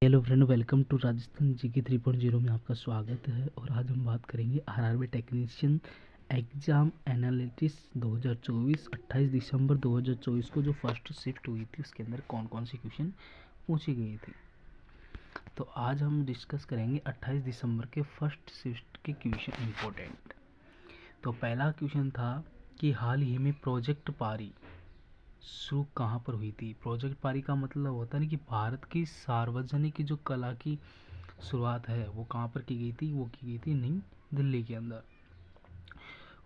Hello friend, welcome to Rajasthan GK 3.0 में आपका स्वागत है। और आज हम बात करेंगे आरआरबी टेक्नीशियन एग्ज़ाम एनालिटिक्स 2024 28 दिसंबर 2024 को जो फर्स्ट शिफ्ट हुई थी उसके अंदर कौन कौन सी क्वेश्चन पूछी गई थी। तो आज हम डिस्कस करेंगे 28 दिसंबर के फर्स्ट शिफ्ट के क्वेश्चन इम्पोर्टेंट। तो पहला क्वेश्चन था कि हाल ही में प्रोजेक्ट पारी शुरू कहाँ पर हुई थी। प्रोजेक्ट पारी का मतलब होता है ना कि भारत की सार्वजनिक की जो कला की शुरुआत है वो कहाँ पर की गई थी। वो की गई थी नई दिल्ली के अंदर।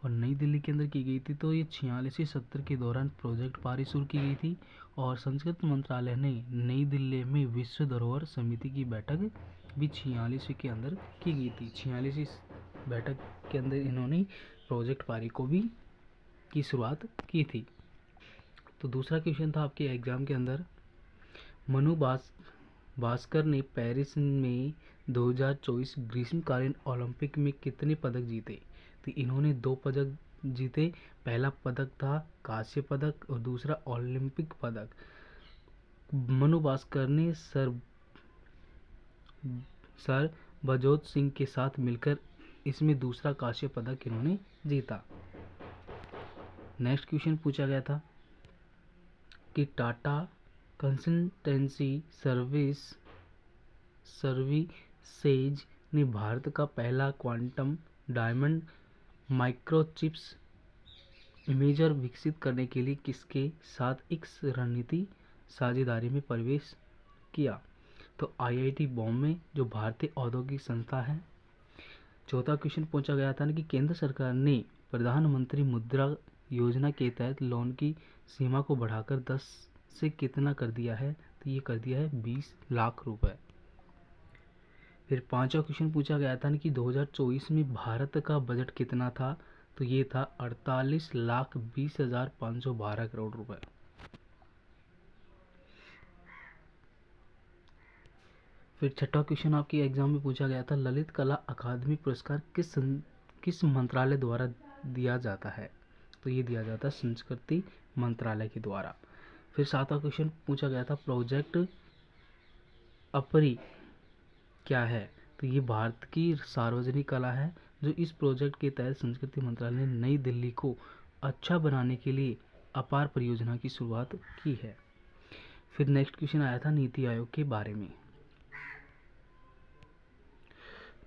और नई दिल्ली के अंदर की गई थी। तो ये 46वीं सत्र के दौरान प्रोजेक्ट पारी शुरू की गई थी। और संस्कृति मंत्रालय ने नई दिल्ली में विश्व धरोहर समिति की बैठक भी 46वीं के अंदर की गई थी। 46वीं बैठक के अंदर इन्होंने प्रोजेक्ट पारी को भी की शुरुआत की थी। तो दूसरा क्वेश्चन था आपके एग्जाम के अंदर, मनु भास्कर ने पेरिस में 2024 ग्रीष्मकालीन ओलंपिक में कितने पदक जीते। तो इन्होंने 2 पदक जीते। पहला पदक था कांस्य पदक और दूसरा ओलंपिक पदक। मनु भास्कर ने सर बजोत सिंह के साथ मिलकर इसमें दूसरा कांस्य पदक इन्होंने जीता। नेक्स्ट क्वेश्चन पूछा गया था कि टाटा कंसल्टेंसी सर्विसेज ने भारत का पहला क्वांटम डायमंड माइक्रोचिप्स इमेजर विकसित करने के लिए किसके साथ एक रणनीति साझेदारी में प्रवेश किया। तो आईआईटी बॉम्बे जो भारतीय औद्योगिक संस्था है। चौथा क्वेश्चन पूछा गया था ना कि केंद्र सरकार ने प्रधानमंत्री मुद्रा योजना के तहत लोन की सीमा को बढ़ाकर 10 से कितना कर दिया है। तो ये कर दिया है 20 लाख रुपए। फिर पांचवा क्वेश्चन पूछा गया था ना कि 2024 में भारत का बजट कितना था। तो ये था 48,20,512 करोड़ रुपए। फिर छठा क्वेश्चन आपके एग्जाम में पूछा गया था, ललित कला अकादमी पुरस्कार किस मंत्रालय द्वारा दिया जाता है। तो ये दिया जाता है संस्कृति मंत्रालय के द्वारा। फिर सातवां क्वेश्चन पूछा गया था, प्रोजेक्ट अपरी क्या है। तो ये भारत की सार्वजनिक कला है जो इस प्रोजेक्ट के तहत संस्कृति मंत्रालय ने नई दिल्ली को अच्छा बनाने के लिए अपार परियोजना की शुरुआत की है। फिर नेक्स्ट क्वेश्चन आया था नीति आयोग के बारे में।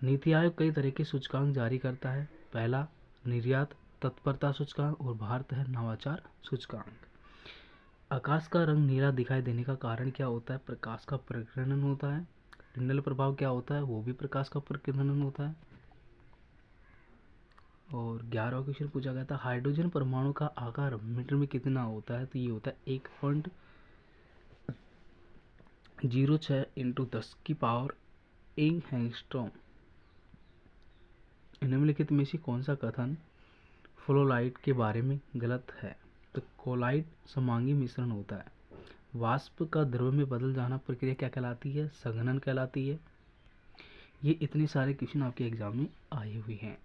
नीति आयोग कई तरह के सूचकांक जारी करता है। पहला निर्यात तत्परता सूचकांक और भारत है नवाचार सूचकांक। आकाश का रंग नीला दिखाई देने का कारण क्या होता है। प्रकाश का प्रकीर्णन होता है। टिंडल प्रभाव क्या होता है, वो भी प्रकाश का प्रकीर्णन होता है। और 11वां क्वेश्चन पूछा गया था, हाइड्रोजन परमाणु का आकार मीटर में कितना होता है। तो ये होता है 1.06 इंटू 10 की पावर 1 एंगस्ट्रॉम। निम्नलिखित में से कौन सा कथन फ्लोराइड के बारे में गलत है। तो कोलाइड समांगी मिश्रण होता है। वाष्प का द्रव में बदल जाना प्रक्रिया क्या कहलाती है, संघनन कहलाती है। ये इतने सारे क्वेश्चन आपके एग्जाम में आए हुए हैं।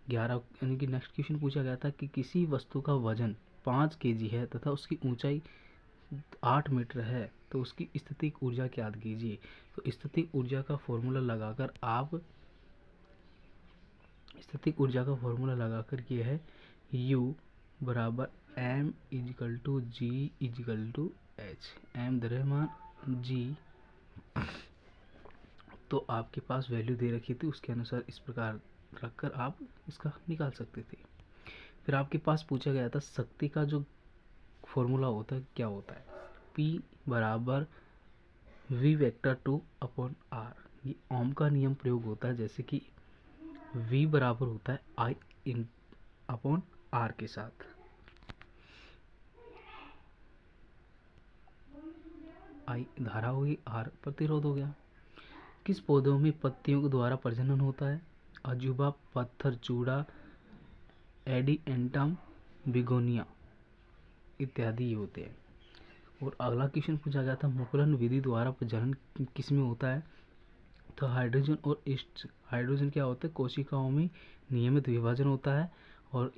11 यानी कि नेक्स्ट क्वेश्चन पूछा गया था कि किसी वस्तु का वजन 5 केजी है तथा उसकी ऊंचाई 8 मीटर है तो उसकी स्थितिक ऊर्जा ज्ञात कीजिए। तो स्थितिक ऊर्जा का फॉर्मूला लगाकर ये है U बराबर M is equal to G is equal to H। M द्रव्यमान, G तो आपके पास वैल्यू दे रखी थी, उसके अनुसार इस प्रकार रखकर आप इसका निकाल सकते थे। फिर आपके पास पूछा गया था शक्ति का जो फॉर्मूला होता है क्या होता है। P बराबर V वेक्टर 2 अपॉन R। ये ओम का नियम प्रयोग होता है, जैसे कि V बराबर होता है I इन अपॉन R के साथ। I धारा होगी, R प्रतिरोध हो गया। किस पौधों में पत्तियों के द्वारा प्रजनन होता है। अजूबा, पत्थर चूड़ा, एडिएंटम, बिगोनिया इत्यादि होते हैं। और अगला क्वेश्चन पूछा गया था, मुकुलन विधि द्वारा प्रजनन किस में होता है। तो हाइड्रोजन और ईस्ट। हाइड्रोजन क्या होता है, कोशिकाओं में नियमित विभाजन होता है। और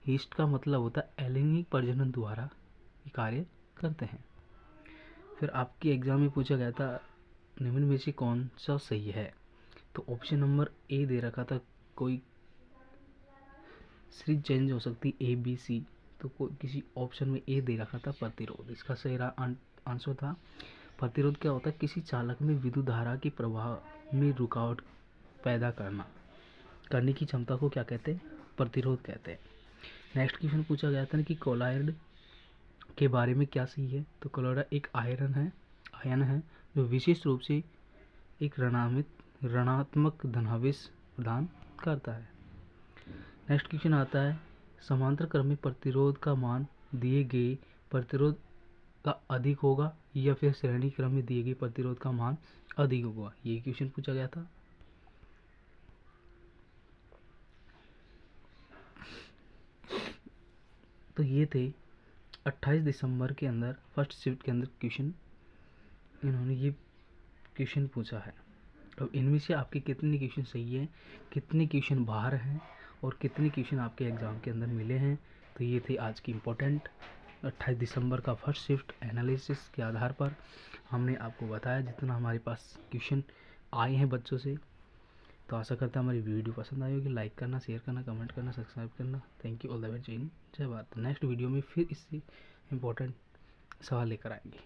ईस्ट का मतलब होता है अलैंगिक प्रजनन द्वारा कार्य करते हैं। फिर आपके एग्जाम में पूछा गया था निम्न में से कौन सा सही है? तो ऑप्शन नंबर ए दे रखा था, कोई सीरीज चेंज हो सकती ए बी सी, तो कोई किसी ऑप्शन में ए दे रखा था प्रतिरोध। इसका सही आंसर था प्रतिरोध। क्या होता है? किसी चालक में विद्युत धारा के प्रवाह में रुकावट पैदा करने की क्षमता को क्या कहते हैं? प्रतिरोध कहते हैं। नेक्स्ट क्वेश्चन पूछा गया था कि कोलॉइड के बारे में क्या सही है? तो कोलॉइड एक आयन है जो विशेष रूप से एक ऋणात्मक धनावेश प्रदान करता है। नेक्स्ट क्वेश्चन आता है, समांतर क्रम में प्रतिरोध का मान दिए गए प्रतिरोध का अधिक होगा या फिर श्रेणी क्रम में दिए गए प्रतिरोध का मान अधिक होगा? ये क्वेश्चन पूछा गया था। तो ये थे 28 दिसंबर के अंदर फर्स्ट शिफ्ट के अंदर क्वेश्चन, इन्होंने ये क्वेश्चन पूछा है। अब इनमें से आपके कितने क्वेश्चन सही है, कितने क्वेश्चन बाहर हैं और कितने क्वेश्चन आपके एग्ज़ाम के अंदर मिले हैं, तो ये थे आज की इम्पोर्टेंट 28 दिसंबर का फर्स्ट शिफ्ट एनालिसिस के आधार पर हमने आपको बताया जितना हमारे पास क्वेश्चन आए हैं बच्चों से। तो आशा करता हूँ हमारी वीडियो पसंद आई होगी। लाइक करना, शेयर करना, कमेंट करना, सब्सक्राइब करना। Thank you, all the best, जय हिंद, जय भारत। नेक्स्ट वीडियो में फिर इससे इम्पोर्टेंट सवाल लेकर आएंगे।